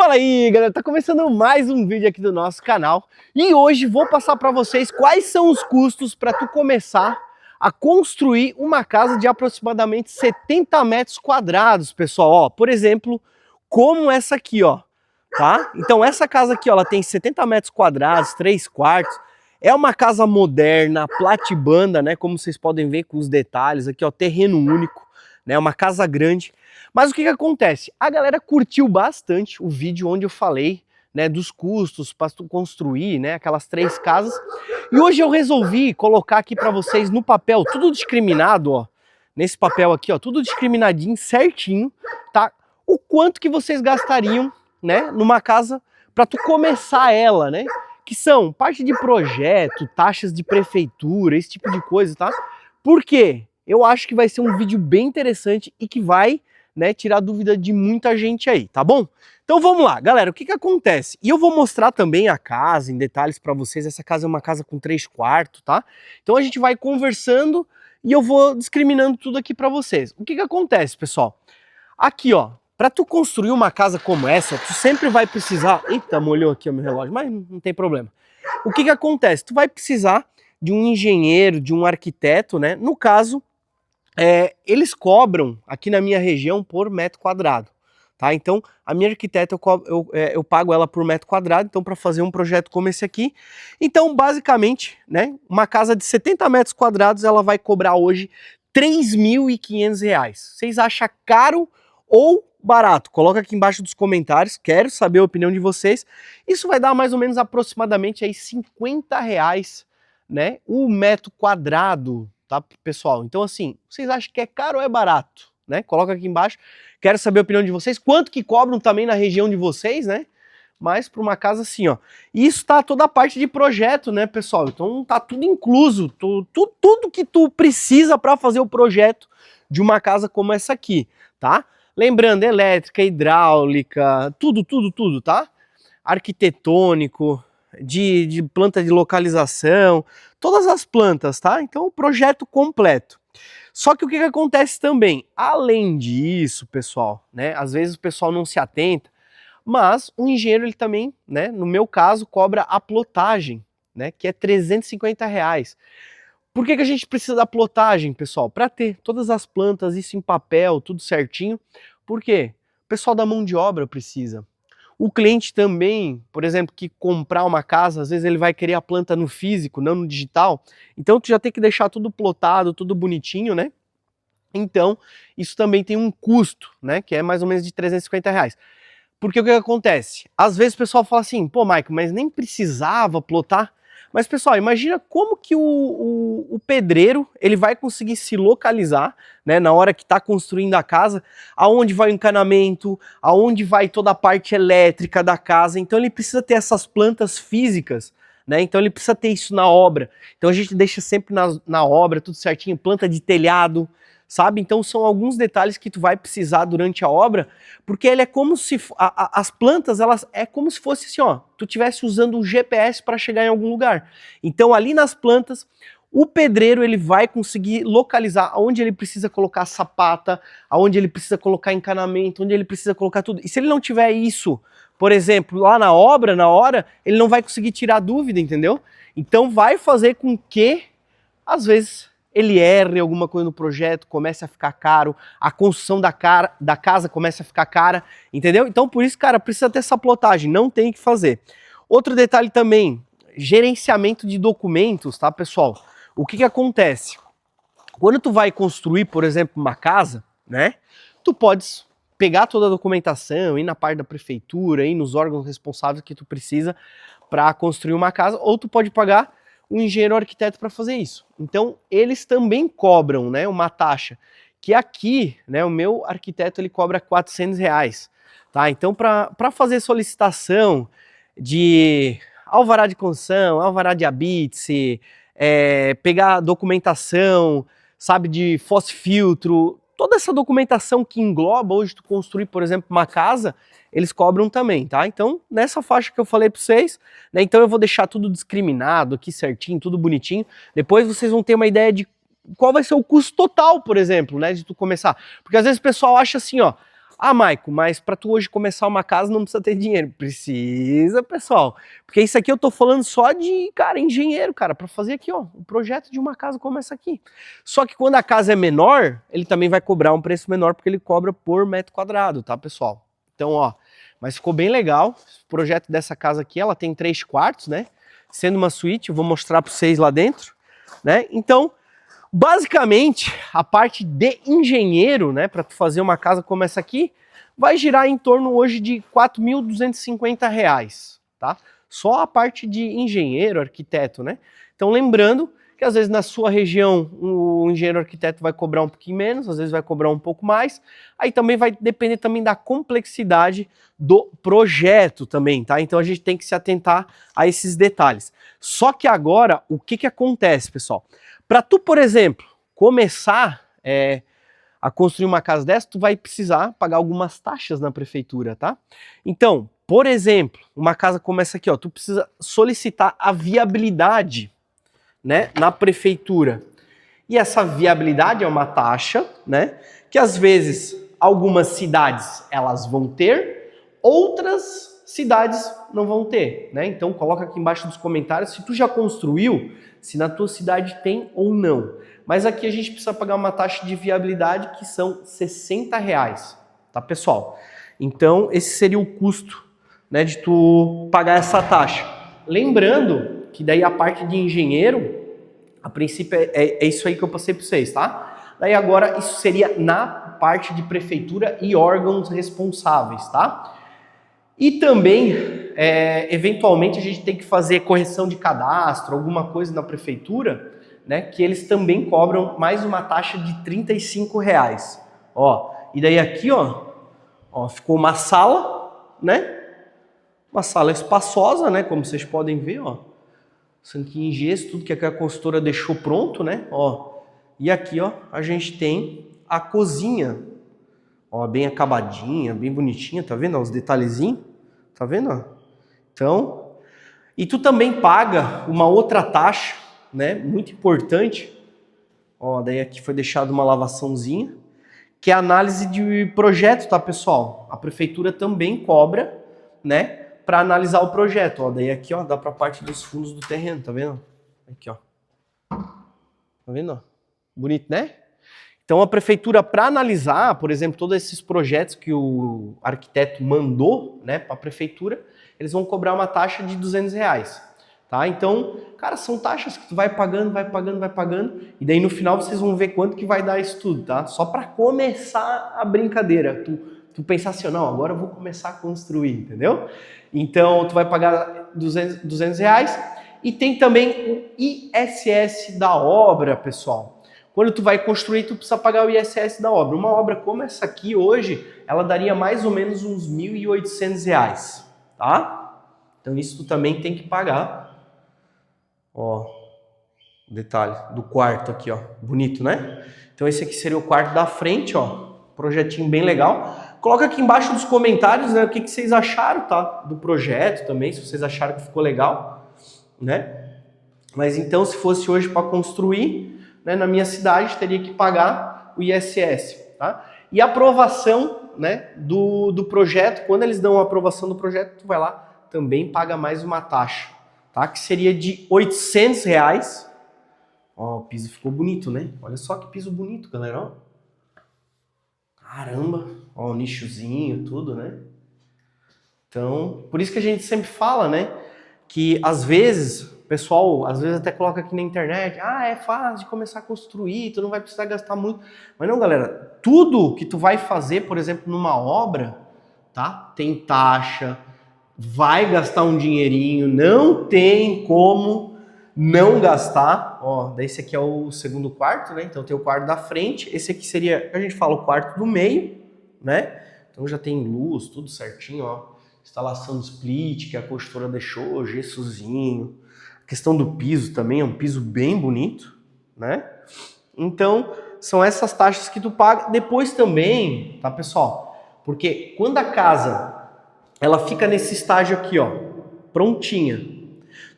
Fala aí, galera, tá começando mais um vídeo aqui do nosso canal e hoje vou passar para vocês quais são os custos para tu começar a construir uma casa de aproximadamente 70 metros quadrados, pessoal. Ó, por exemplo, como essa aqui, ó, tá? Então essa casa aqui, ó, ela tem 70 metros quadrados, 3 quartos, é uma casa moderna, platibanda, né, como vocês podem ver com os detalhes aqui, ó, terreno único, né, uma casa grande. Mas o que acontece? A galera curtiu bastante o vídeo onde eu falei, né, dos custos para tu construir, né, aquelas 3 casas. E hoje eu resolvi colocar aqui para vocês no papel, tudo discriminado, ó, nesse papel aqui, ó, tudo discriminadinho, certinho, tá? O quanto que vocês gastariam, né, numa casa para tu começar ela, né? Que são parte de projeto, taxas de prefeitura, esse tipo de coisa, tá? Por quê? Eu acho que vai ser um vídeo bem interessante e que vai, né, tirar dúvida de muita gente aí, tá bom? Então vamos lá, galera, o que acontece? E eu vou mostrar também a casa em detalhes para vocês. Essa casa é uma casa com 3 quartos, tá? Então a gente vai conversando e eu vou discriminando tudo aqui para vocês. O que acontece, pessoal? Aqui, ó, para tu construir uma casa como essa, tu sempre vai precisar... Eita, molhou aqui o meu relógio, mas não tem problema. O que acontece? Tu vai precisar de um engenheiro, de um arquiteto, né? No caso, eles cobram aqui na minha região por metro quadrado, tá? Então a minha arquiteta eu pago ela por metro quadrado, então para fazer um projeto como esse aqui. Então basicamente, né, uma casa de 70 metros quadrados ela vai cobrar hoje R$3.500. Vocês acham caro ou barato? Coloca aqui embaixo dos comentários, quero saber a opinião de vocês. Isso vai dar mais ou menos aproximadamente aí R$50, né, o metro quadrado, tá, pessoal? Então assim, vocês acham que é caro ou é barato, né? Coloca aqui embaixo, quero saber a opinião de vocês, quanto que cobram também na região de vocês, né? Mas para uma casa assim, ó. E isso tá toda a parte de projeto, né, pessoal? Então tá tudo incluso, tudo que tu precisa para fazer o projeto de uma casa como essa aqui, tá? Lembrando, elétrica, hidráulica, tudo, tá? Arquitetônico, de planta de localização, todas as plantas, tá? Então o projeto completo. Só que o que acontece também? Além disso, pessoal, né? Às vezes o pessoal não se atenta, mas o engenheiro ele também, né? No meu caso, cobra a plotagem, né? Que é R$350. Por que a gente precisa da plotagem, pessoal? Para ter todas as plantas, isso em papel, tudo certinho. Por quê? O pessoal da mão de obra precisa. O cliente também, por exemplo, que comprar uma casa, às vezes ele vai querer a planta no físico, não no digital. Então tu já tem que deixar tudo plotado, tudo bonitinho, né? Então isso também tem um custo, né? Que é mais ou menos de R$350. Porque o que acontece? Às vezes o pessoal fala assim, pô, Michael, mas nem precisava plotar. Mas, pessoal, imagina como que o pedreiro ele vai conseguir se localizar, né, na hora que está construindo a casa, aonde vai o encanamento, aonde vai toda a parte elétrica da casa. Então ele precisa ter essas plantas físicas, né? Então ele precisa ter isso na obra. Então a gente deixa sempre na obra tudo certinho, planta de telhado, sabe? Então são alguns detalhes que tu vai precisar durante a obra, porque ele é como se as plantas, elas é como se fosse assim, ó, tu estivesse usando um GPS para chegar em algum lugar. Então ali nas plantas, o pedreiro ele vai conseguir localizar aonde ele precisa colocar sapata, aonde ele precisa colocar encanamento, onde ele precisa colocar tudo. E se ele não tiver isso, por exemplo, lá na obra, na hora, ele não vai conseguir tirar dúvida, entendeu? Então vai fazer com que, às vezes, ele erre alguma coisa no projeto, comece a ficar caro, a construção da casa comece a ficar cara, entendeu? Então por isso, cara, precisa ter essa plotagem, não tem que fazer. Outro detalhe também, gerenciamento de documentos, tá, pessoal? O que acontece? Quando tu vai construir, por exemplo, uma casa, né, tu podes pegar toda a documentação, ir na parte da prefeitura, ir nos órgãos responsáveis que tu precisa para construir uma casa, ou tu pode pagar um engenheiro arquiteto para fazer isso. Então eles também cobram, né, uma taxa, que aqui, né, o meu arquiteto ele cobra R$400, tá? Então para fazer solicitação de alvará de construção, alvará de habite-se, pegar documentação, sabe, de fosfiltro, toda essa documentação que engloba hoje tu construir, por exemplo, uma casa, eles cobram também, tá? Então, nessa faixa que eu falei para vocês, né, então eu vou deixar tudo discriminado aqui certinho, tudo bonitinho. Depois vocês vão ter uma ideia de qual vai ser o custo total, por exemplo, né, de tu começar. Porque às vezes o pessoal acha assim, ó, Ah, Maico, mas para tu hoje começar uma casa não precisa ter dinheiro. Precisa, pessoal. Porque isso aqui eu tô falando só de, cara, engenheiro, cara, para fazer aqui, ó, o projeto de uma casa como essa aqui. Só que quando a casa é menor, ele também vai cobrar um preço menor, porque ele cobra por metro quadrado, tá, pessoal? Então, ó, mas ficou bem legal. O projeto dessa casa aqui, ela tem 3 quartos, né? Sendo uma suíte, eu vou mostrar para vocês lá dentro, né? Então, basicamente, a parte de engenheiro, né, para tu fazer uma casa como essa aqui, vai girar em torno hoje de R$ 4.250, tá? Só a parte de engenheiro, arquiteto, né? Então, lembrando que às vezes na sua região o engenheiro arquiteto vai cobrar um pouquinho menos, às vezes vai cobrar um pouco mais. Aí também vai depender também da complexidade do projeto também, tá? Então a gente tem que se atentar a esses detalhes. Só que agora, o que acontece, pessoal? Para tu, por exemplo, começar a construir uma casa dessa, tu vai precisar pagar algumas taxas na prefeitura, tá? Então, por exemplo, uma casa como essa aqui, ó, tu precisa solicitar a viabilidade, né, na prefeitura. E essa viabilidade é uma taxa, né, que às vezes algumas cidades elas vão ter, outras cidades não vão ter, né? Então coloca aqui embaixo nos comentários se tu já construiu, se na tua cidade tem ou não. Mas aqui a gente precisa pagar uma taxa de viabilidade que são R$60, tá, pessoal? Então esse seria o custo, né, de tu pagar essa taxa. Lembrando que daí a parte de engenheiro, a princípio é isso aí que eu passei para vocês, tá? Daí agora isso seria na parte de prefeitura e órgãos responsáveis, tá? E também, eventualmente, a gente tem que fazer correção de cadastro, alguma coisa na prefeitura, né? Que eles também cobram mais uma taxa de R$35. Ó, e daí aqui, ó, ficou uma sala, né? Uma sala espaçosa, né? Como vocês podem ver, ó. Sanquinho em gesso, tudo que a consultora deixou pronto, né? Ó. E aqui, ó, a gente tem a cozinha. Ó, bem acabadinha, bem bonitinha, tá vendo? Ó, os detalhezinhos, tá vendo? Ó? Então, e tu também paga uma outra taxa, né? Muito importante. Ó, daí aqui foi deixado uma lavaçãozinha, que é a análise de projeto, tá, pessoal? A prefeitura também cobra, né? Para analisar o projeto, ó, daí aqui, ó, dá para a parte dos fundos do terreno, tá vendo? Aqui, ó. Tá vendo? Ó? Bonito, né? Então a prefeitura, para analisar, por exemplo, todos esses projetos que o arquiteto mandou, né, para a prefeitura, eles vão cobrar uma taxa de R$200, tá? Então, cara, são taxas que tu vai pagando, e daí no final vocês vão ver quanto que vai dar isso tudo, tá? Só para começar a brincadeira, tu pensar assim, não, agora eu vou começar a construir, entendeu? Então, tu vai pagar R$200 e tem também o ISS da obra, pessoal. Quando tu vai construir, tu precisa pagar o ISS da obra. Uma obra como essa aqui hoje, ela daria mais ou menos uns R$1.800, tá? Então isso tu também tem que pagar. Ó, o detalhe do quarto aqui, ó. Bonito, né? Então esse aqui seria o quarto da frente, ó. Projetinho bem legal. Coloca aqui embaixo nos comentários, né, o que vocês acharam, tá? Do projeto também, se vocês acharam que ficou legal, né? Mas então, se fosse hoje para construir, né, na minha cidade, teria que pagar o ISS, tá? E a aprovação, né, do projeto, quando eles dão a aprovação do projeto, tu vai lá, também paga mais uma taxa, tá? Que seria de R$800. Ó, o piso ficou bonito, né? Olha só que piso bonito, galera, ó. Caramba, ó, o nichozinho, tudo, né? Então, por isso que a gente sempre fala, né, que às vezes, o pessoal, às vezes até coloca aqui na internet, é fácil de começar a construir, tu não vai precisar gastar muito. Mas não, galera, tudo que tu vai fazer, por exemplo, numa obra, tá? Tem taxa, vai gastar um dinheirinho, não tem como não gastar. Ó, daí esse aqui é o segundo quarto, né? Então tem o quarto da frente, esse aqui seria, a gente fala, o quarto do meio, né? Então já tem luz, tudo certinho, ó. Instalação de split, que a construtora deixou, gessozinho. A questão do piso também, é um piso bem bonito, né? Então, são essas taxas que tu paga. Depois também, tá, pessoal? Porque quando a casa, ela fica nesse estágio aqui, ó, prontinha,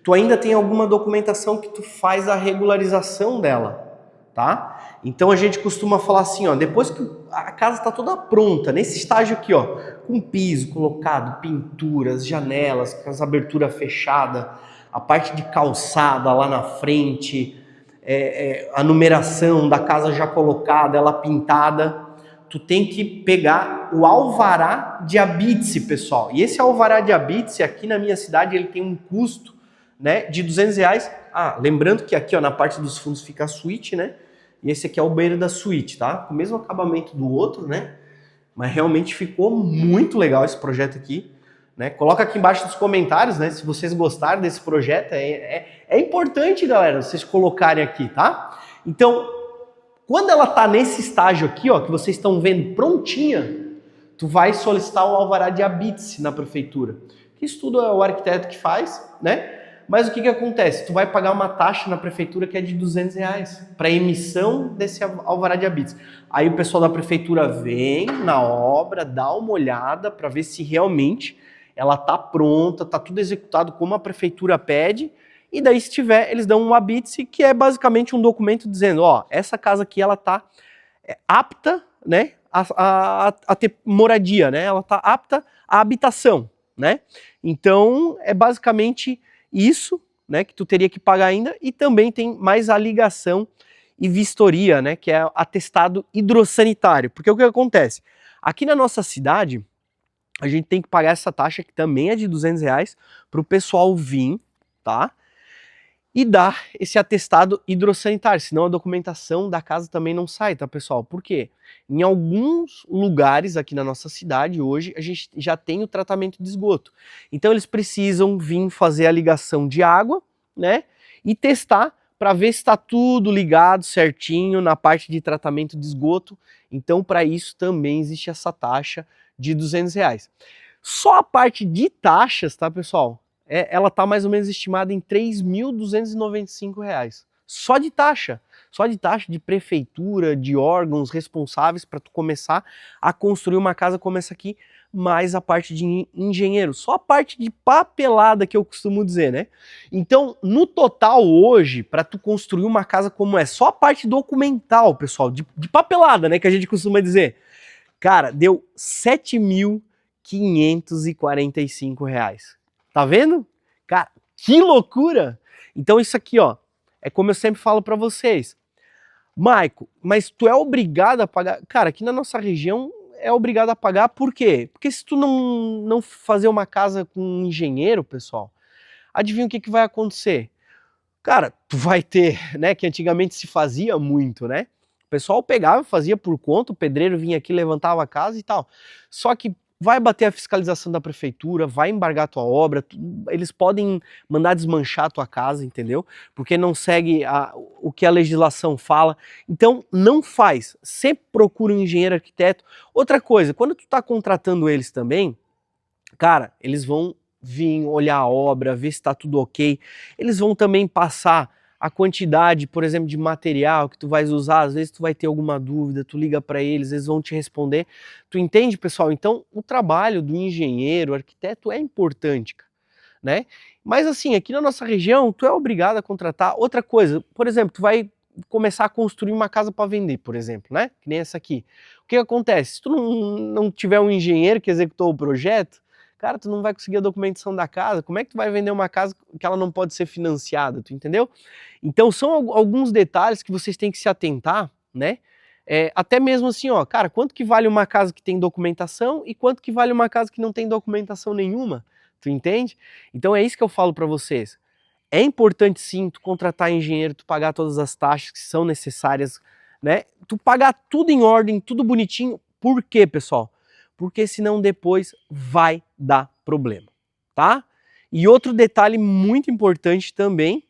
tu ainda tem alguma documentação que tu faz a regularização dela, tá? Então a gente costuma falar assim, ó, depois que a casa está toda pronta, nesse estágio aqui, ó, com piso colocado, pinturas, janelas, com as aberturas fechadas, a parte de calçada lá na frente, a numeração da casa já colocada, ela pintada, tu tem que pegar o alvará de habite-se, pessoal. E esse alvará de habite-se aqui na minha cidade, ele tem um custo, né, de R$200. Ah, lembrando que aqui, ó, na parte dos fundos fica a suíte, né? E esse aqui é o banheiro da suíte, tá? Com o mesmo acabamento do outro, né? Mas realmente ficou muito legal esse projeto aqui, né? Coloca aqui embaixo nos comentários, né? Se vocês gostaram desse projeto, é importante, galera, vocês colocarem aqui, tá? Então, quando ela tá nesse estágio aqui, ó, que vocês estão vendo prontinha, tu vai solicitar o alvará de habite-se na prefeitura. Isso tudo é o arquiteto que faz, né? Mas o que acontece? Tu vai pagar uma taxa na prefeitura que é de R$200 para emissão desse alvará de habite-se. Aí o pessoal da prefeitura vem na obra, dá uma olhada para ver se realmente ela tá pronta, tá tudo executado como a prefeitura pede. E daí, se tiver, eles dão um habite-se, que é basicamente um documento dizendo, ó, essa casa aqui ela tá apta, né, a ter moradia, né? Ela tá apta à habitação, né? Então é basicamente isso, né, que tu teria que pagar ainda, e também tem mais a ligação e vistoria, né, que é atestado hidrossanitário. Porque o que acontece? Aqui na nossa cidade, a gente tem que pagar essa taxa, que também é de R$200, para o pessoal vir, tá? E dar esse atestado hidrossanitário, senão a documentação da casa também não sai, tá, pessoal? Por quê? Em alguns lugares aqui na nossa cidade hoje a gente já tem o tratamento de esgoto. Então eles precisam vir fazer a ligação de água, né? E testar para ver se está tudo ligado certinho na parte de tratamento de esgoto. Então para isso também existe essa taxa de R$200. Só a parte de taxas, tá, pessoal? Ela está mais ou menos estimada em R$3.295. Só de taxa de prefeitura, de órgãos responsáveis para tu começar a construir uma casa como essa aqui, mais a parte de engenheiro, só a parte de papelada que eu costumo dizer, né? Então, no total hoje, para tu construir uma casa como essa, só a parte documental, pessoal, de papelada, né, que a gente costuma dizer, cara, deu R$7.545. Tá vendo? Cara, que loucura! Então isso aqui, ó, é como eu sempre falo para vocês. Maico, mas tu é obrigado a pagar? Cara, aqui na nossa região é obrigado a pagar, por quê? Porque se tu não fazer uma casa com um engenheiro, pessoal, adivinha o que vai acontecer? Cara, tu vai ter, né, que antigamente se fazia muito, né? O pessoal pegava, fazia por conta, o pedreiro vinha aqui, levantava a casa e tal. Só que vai bater a fiscalização da prefeitura, vai embargar a tua obra, eles podem mandar desmanchar a tua casa, entendeu? Porque não segue o que a legislação fala. Então não faz, sempre procura um engenheiro arquiteto. Outra coisa, quando tu tá contratando eles também, cara, eles vão vir olhar a obra, ver se tá tudo ok. Eles vão também passar a quantidade, por exemplo, de material que tu vais usar. Às vezes tu vai ter alguma dúvida, tu liga para eles, eles vão te responder. Tu entende, pessoal? Então o trabalho do engenheiro, arquiteto é importante, né? Mas assim, aqui na nossa região, tu é obrigado a contratar. Outra coisa, por exemplo, tu vai começar a construir uma casa para vender, por exemplo, né? Que nem essa aqui. O que acontece? Se tu não tiver um engenheiro que executou o projeto, cara, tu não vai conseguir a documentação da casa. Como é que tu vai vender uma casa que ela não pode ser financiada, tu entendeu? Então são alguns detalhes que vocês têm que se atentar, né? Até mesmo assim, ó, cara, quanto que vale uma casa que tem documentação e quanto que vale uma casa que não tem documentação nenhuma, tu entende? Então é isso que eu falo para vocês. É importante sim tu contratar engenheiro, tu pagar todas as taxas que são necessárias, né? Tu pagar tudo em ordem, tudo bonitinho. Por quê, pessoal? Porque senão depois vai dar problema, tá? E outro detalhe muito importante também,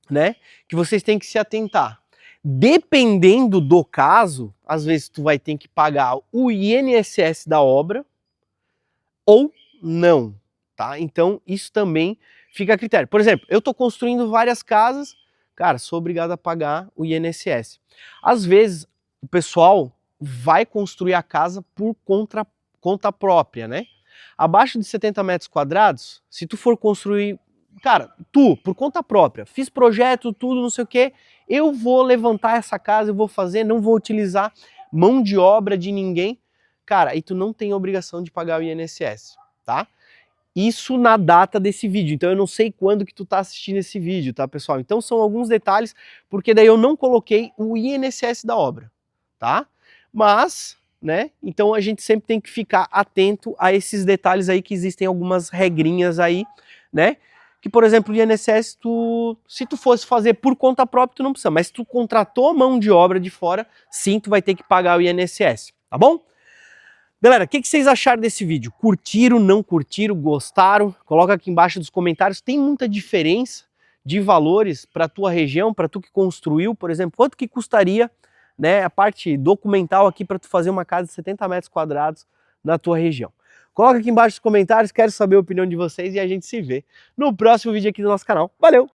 né, que vocês têm que se atentar. Dependendo do caso, às vezes tu vai ter que pagar o INSS da obra ou não, tá? Então isso também fica a critério. Por exemplo, eu tô construindo várias casas, cara, sou obrigado a pagar o INSS. Às vezes o pessoal vai construir a casa por conta própria, né? Abaixo de 70 metros quadrados, se tu for construir, cara, tu, por conta própria, fiz projeto, tudo, não sei o quê, eu vou levantar essa casa, eu vou fazer, não vou utilizar mão de obra de ninguém, cara, aí tu não tem obrigação de pagar o INSS, tá? Isso na data desse vídeo, então eu não sei quando que tu tá assistindo esse vídeo, tá, pessoal? Então são alguns detalhes, porque daí eu não coloquei o INSS da obra, tá? Mas, né, então a gente sempre tem que ficar atento a esses detalhes aí, que existem algumas regrinhas aí, né? Que, por exemplo, o INSS, se tu fosse fazer por conta própria, tu não precisa, mas se tu contratou mão de obra de fora, sim, tu vai ter que pagar o INSS, tá bom? Galera, o que vocês acharam desse vídeo? Curtiram, não curtiram, gostaram? Coloca aqui embaixo nos comentários. Tem muita diferença de valores para a tua região, para tu que construiu, por exemplo, quanto que custaria, né, a parte documental aqui para tu fazer uma casa de 70 metros quadrados na tua região? Coloca aqui embaixo nos comentários, quero saber a opinião de vocês e a gente se vê no próximo vídeo aqui do nosso canal. Valeu!